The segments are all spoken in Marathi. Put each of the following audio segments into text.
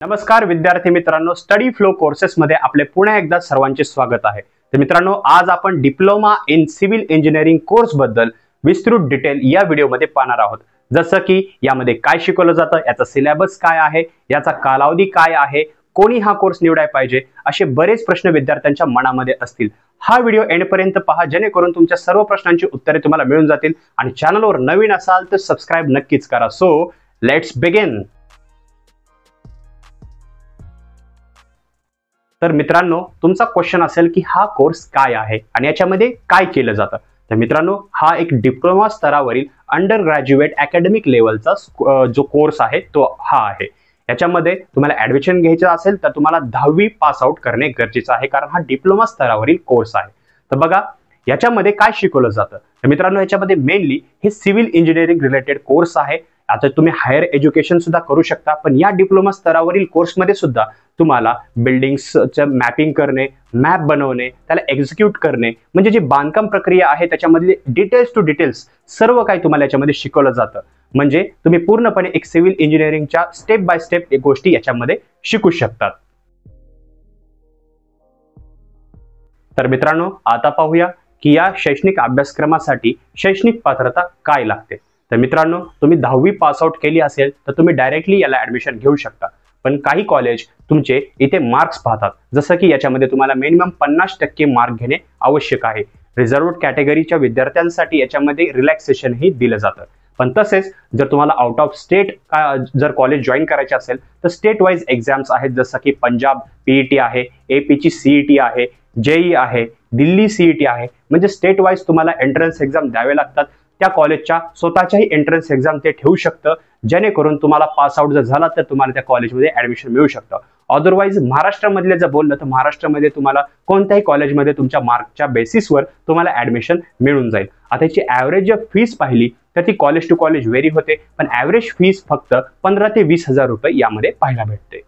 नमस्कार विद्यार्थी मित्रांनो, स्टडी फ्लो कोर्सेस मध्ये आपले पुन्हा एकदा सर्वांचे स्वागत आहे। तर मित्रांनो, आज आपण diploma in civil engineering course बद्दल विस्तृत डिटेल या व्हिडिओ मध्ये पाहणार आहोत। जसं की यामध्ये काय शिकवलं जातं, याचा सिलेबस काय आहे, याचा कालावधी काय आहे, कोणी हा कोर्स निवडायला पाहिजे, असे बरेच प्रश्न विद्यार्थ्यांच्या मनामध्ये असतील। हा व्हिडिओ एंड पर्यंत पहा, जेणेकरून तुमच्या सर्व प्रश्नांची उत्तरे तुम्हाला मिळून जातील। आणि चॅनलवर नवीन असाल तर सबस्क्राइब नक्कीच करा। So let's begin. तर मित्रांनो, तुमचा क्वेश्चन असेल की हा कोर्स काय आहे आणि याच्यामध्ये काय केलं जातं। तर मित्रांनो, हा एक डिप्लोमा स्तरावरील अंडर ग्रॅज्युएट अकॅडमिक लेवलचा जो कोर्स आहे तो हा आहे। याच्यामध्ये तुम्हाला ऍडमिशन घ्यायचं असेल तर तुम्हाला 10वी पास आउट करणे गरजेचं आहे, कारण हा डिप्लोमा स्तरावरील कोर्स आहे। तर बघा याच्यामध्ये काय शिकवलं जातं। तर मित्रांनो, याच्यामध्ये मेनली हे सिव्हिल इंजिनिअरिंग रिलेटेड कोर्स आहे। आता तुम्ही हायर एज्युकेशन सुद्धा करू शकता, पण या डिप्लोमा स्तरावरील कोर्समध्ये सुद्धा तुम्हाला बिल्डिंग्सचं मॅपिंग करणे, मॅप बनवणे, त्याला एक्झिक्यूट करणे, म्हणजे जी बांधकाम प्रक्रिया आहे त्याच्यामधले डिटेल्स टू डिटेल्स सर्व काही तुम्हाला याच्यामध्ये शिकवलं जातं। म्हणजे तुम्ही पूर्णपणे एक सिव्हिल इंजिनिअरिंगच्या स्टेप बाय स्टेप एक गोष्टी याच्यामध्ये शिकू शकतात। तर मित्रांनो, आता पाहूया की या शैक्षणिक अभ्यासक्रमासाठी शैक्षणिक पात्रता काय लागते। तर मित्रांनो, तुम्ही 10वी पास आउट केली असेल तर तुम्ही डायरेक्टली याला ऍडमिशन घेऊ शकता, पण काही कॉलेज तुमचे इथे मार्क्स पाहतात। जसं की याच्यामध्ये तुम्हाला मिनिमम 50% मार्क घेणे आवश्यक आहे। रिझर्व्ड कॅटेगरीच्या विद्यार्थ्यांसाठी याच्यामध्ये रिलॅक्सेशन ही दिलं जातं। पण तसेच जर तुम्हाला आउट ऑफ स्टेट जर कॉलेज जॉईन करायचे असेल तर स्टेट वाईज एक्झाम्स आहेत, जसं की पंजाब पीईटी आहे, एपीची सीईटी आहे, जेई आहे, दिल्ली सीईटी आहे। म्हणजे स्टेट वाईज तुम्हाला एंट्रन्स एक्झाम द्यावे लागतात। त्या कॉलेजच्या स्वतःच्याही एंट्रन्स एक्झाम ते ठेवू शकतं, जेणेकरून तुम्हाला पास आउट जर झाला तर तुम्हाला त्या कॉलेजमध्ये ऍडमिशन मिळू शकतं। अदरवाईज महाराष्ट्रामधले जर बोललं तर महाराष्ट्रामध्ये तुम्हाला कोणत्याही कॉलेजमध्ये तुमच्या मार्कच्या बेसिसवर तुम्हाला ऍडमिशन मिळून जाईल। आता याची ऍव्हरेज जर फीस पाहिली तर ती कॉलेज टू कॉलेज व्हेरी होते, पण ऍव्हरेज फीस फक्त 15 ते 20 हजार रुपये यामध्ये पाहायला भेटते।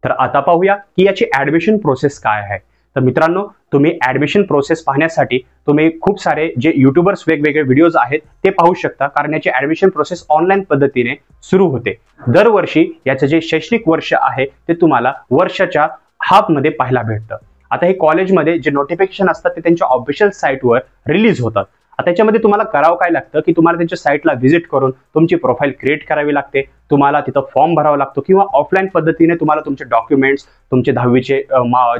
तर आता पाहूया की याची ऍडमिशन प्रोसेस काय आहे। तर मित्रांनो, तुम्ही ऍडमिशन प्रोसेस पाहण्यासाठी तुम्ही खूप सारे जे युट्यूबर्स वेगवेगळे व्हिडिओज आहेत ते पाहू शकता, कारण याची ऍडमिशन प्रोसेस ऑनलाईन पद्धतीने सुरू होते। दरवर्षी याचं जे शैक्षणिक वर्ष आहे ते तुम्हाला वर्षाच्या हाफ मध्ये पाहायला भेटतं। आता हे कॉलेजमध्ये जे नोटिफिकेशन असतात ते त्यांच्या ऑफिशियल साईटवर रिलीज होतात। आता त्याच्यामध्ये तुम्हाला करावं काय लागतं की तुम्हाला त्यांच्या साईटला व्हिजिट करून तुमची प्रोफाईल क्रिएट करावी लागते, तुम्हाला तिथं फॉर्म भरावा लागतो, किंवा ऑफलाईन पद्धतीने तुम्हाला तुमचे डॉक्युमेंट्स, तुमचे 10वीचे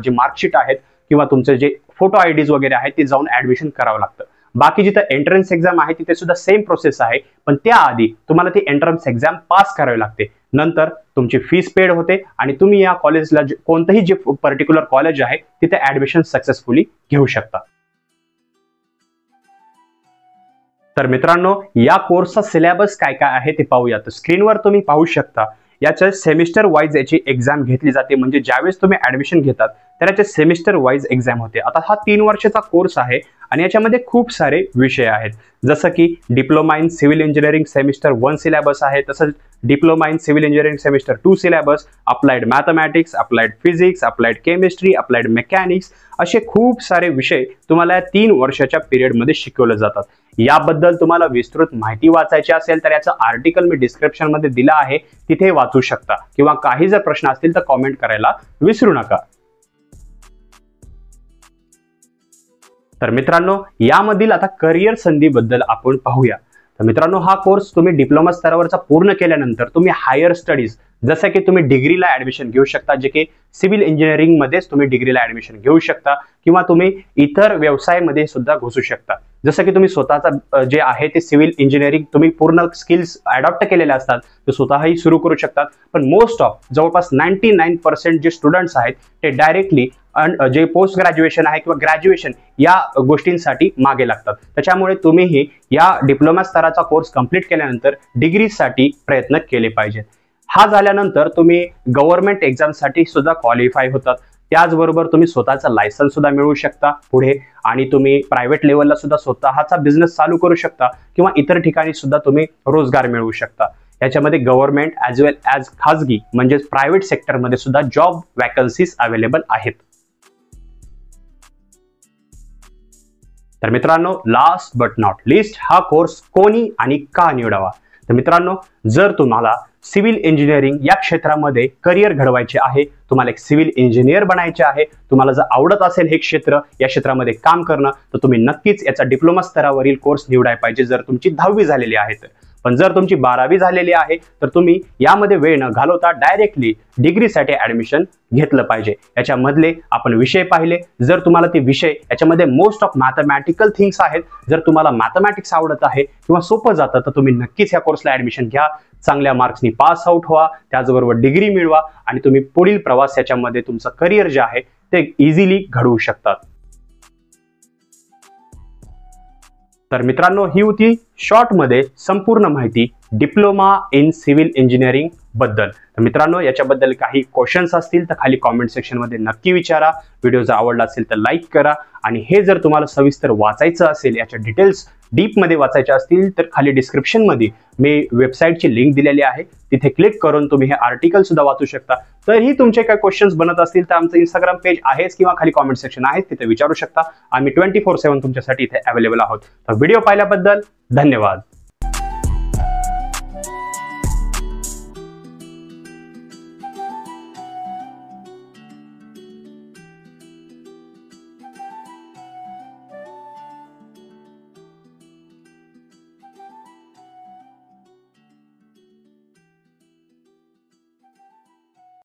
जे मार्कशीट आहेत किंवा तुमचे जे फोटो आयडीज वगैरे आहेत ते जाऊन ऍडमिशन करावं लागतं। बाकी जिथं एंट्रन्स एक्झाम आहे तिथे सुद्धा सेम प्रोसेस आहे, पण त्याआधी तुम्हाला ती एंट्रन्स एक्झाम पास करावी लागते। नंतर तुमची फीस पेड होते आणि तुम्ही या कॉलेजला कोणतंही जे पर्टिक्युलर कॉलेज आहे तिथे ऍडमिशन सक्सेसफुली घेऊ शकता। तर मित्रांनो, या कोर्सचा सिलेबस काय काय आहे ते पाहूया। तर स्क्रीनवर तुम्ही पाहू शकता याच्या सेमिस्टर वाईज याची एक्झाम घेतली जाते। म्हणजे ज्यावेळेस तुम्ही ऍडमिशन घेतात तर याचे सेमिस्टर वाईज एक्झाम होते। आता हा 3 वर्षाचा कोर्स आहे आणि याच्यामध्ये खूप सारे विषय आहेत, जसं की diploma in civil engineering semester 1 syllabus आहे, तसंच diploma in civil engineering semester 2 syllabus, applied mathematics, applied physics, applied chemistry, applied mechanics, असे खूप सारे विषय तुम्हाला या 3 वर्षाच्या पिरियडमध्ये शिकवले जातात। याबद्दल तुम्हाला विस्तृत माहिती वाचायची असेल तर याचं आर्टिकल मी डिस्क्रिप्शन मध्ये दिलं आहे, तिथे वाचू शकता, किंवा काही जर प्रश्न असतील तर कॉमेंट करायला विसरू नका। तर मित्रांनो, यामधील आता करिअर संधीबद्दल आपण पाहूया। तर मित्रांनो, हा कोर्स तुम्ही डिप्लोमा स्तरावरचा पूर्ण केल्यानंतर तुम्ही हायर स्टडीज, जसं की तुम्ही डिग्रीला ऍडमिशन घेऊ शकता, जे की सिव्हिल इंजिनिअरिंग मध्येच तुम्ही डिग्रीला ऍडमिशन घेऊ शकता, किंवा तुम्ही इतर व्यवसायामध्ये सुद्धा घुसू शकता। जसं की तुम्ही स्वतःचा जे आहे ते सिव्हिल इंजिनिअरिंग तुम्ही पूर्ण स्किल्स अडॉप्ट केलेले असतात ते स्वतःही सुरू करू शकतात। पण मोस्ट ऑफ जवळपास 99% जे स्टुडंट्स आहेत ते डायरेक्टली जे पोस्ट ग्रॅज्युएशन आहे किंवा ग्रॅज्युएशन या गोष्टींसाठी मागे लागतात। त्याच्यामुळे तुम्हीही या डिप्लोमा स्तराचा कोर्स कंप्लीट केल्यानंतर डिग्रीसाठी प्रयत्न केले पाहिजेत। हा झाल्यानंतर तुम्ही गव्हर्नमेंट एक्झामसाठी सुद्धा क्वालिफाय होतात। त्याचबरोबर तुम्ही स्वतःचा लायसन्स सुद्धा मिळवू शकता पुढे, आणि तुम्ही प्रायव्हेट लेवलला सुद्धा स्वतःचा बिझनेस चालू करू शकता, किंवा इतर ठिकाणी सुद्धा तुम्ही रोजगार मिळवू शकता। याच्यामध्ये गव्हर्नमेंट ॲज वेल ॲज खाजगी म्हणजे प्रायव्हेट सेक्टरमध्ये सुद्धा जॉब वॅकन्सीज अवेलेबल आहेत। तर मित्रांनो, लास्ट बट नॉट लिस्ट, हा कोर्स कोणी आणि का निवडावा। तर मित्रांनो, जर तुम्हाला सिव्हिल इंजिनिअरिंग या क्षेत्रामध्ये करिअर घडवायचे आहे, तुम्हाला एक सिव्हिल इंजिनियर बनायचे आहे, तुम्हाला जर आवडत असेल हे क्षेत्र, या क्षेत्रामध्ये काम करणं, तर तुम्ही नक्कीच याचा डिप्लोमा स्तरावरील कोर्स निवडायला पाहिजे जर तुमची 10वी झालेली आहे तर. पण जर तुमची 12वी झालेली आहे तर तुम्ही यामध्ये वेळ न घालवता डायरेक्टली डिग्रीसाठी ऍडमिशन घेतलं पाहिजे. याच्यामधले आपण विषय पाहिले, जर तुम्हाला ते विषय याच्यामध्ये मोस्ट ऑफ मॅथमॅटिकल थिंग्स आहेत, जर तुम्हाला मॅथमॅटिक्स आवडत आहे किंवा सोपं जातं तर तुम्ही नक्कीच या कोर्सला ऍडमिशन घ्या. चांगल्या मार्क्सनी पास आउट व्हा, त्याचबरोबर डिग्री मिळवा आणि तुम्ही पुढील प्रवास याच्यामध्ये तुमचं करिअर जे आहे ते इझिली घडवू शकतात. तर मित्रांनो, ही होती शॉर्टमध्ये संपूर्ण माहिती डिप्लोमा इन सिव्हिल इंजिनिअरिंग बद्दल. तर मित्रांनो, याच्याबद्दल काही क्वेश्चन्स असतील तर खाली कॉमेंट सेक्शन मध्ये नक्की विचारा. व्हिडिओ जर आवडला असेल तर लाईक करा आणि हे जर तुम्हाला सविस्तर वाचायचं असेल, याच्या डिटेल्स डीप मध्ये वाचायचे असतील तर खाली डिस्क्रिप्शन मध्ये मी वेबसाईटची लिंक दिलेली आहे, तिथे क्लिक करून तुम्ही हे आर्टिकल सुद्धा वाचू शकता. तरीही तुमचे काही क्वेश्चन्स बनत असतील तर आमचं इंस्टाग्राम पेज आहेच किंवा खाली कॉमेंट सेक्शन आहे, तिथे विचारू शकता. आम्ही 24/7 तुमच्यासाठी इथे अवेलेबल आहोत. तर व्हिडिओ पाहिल्याबद्दल धन्यवाद.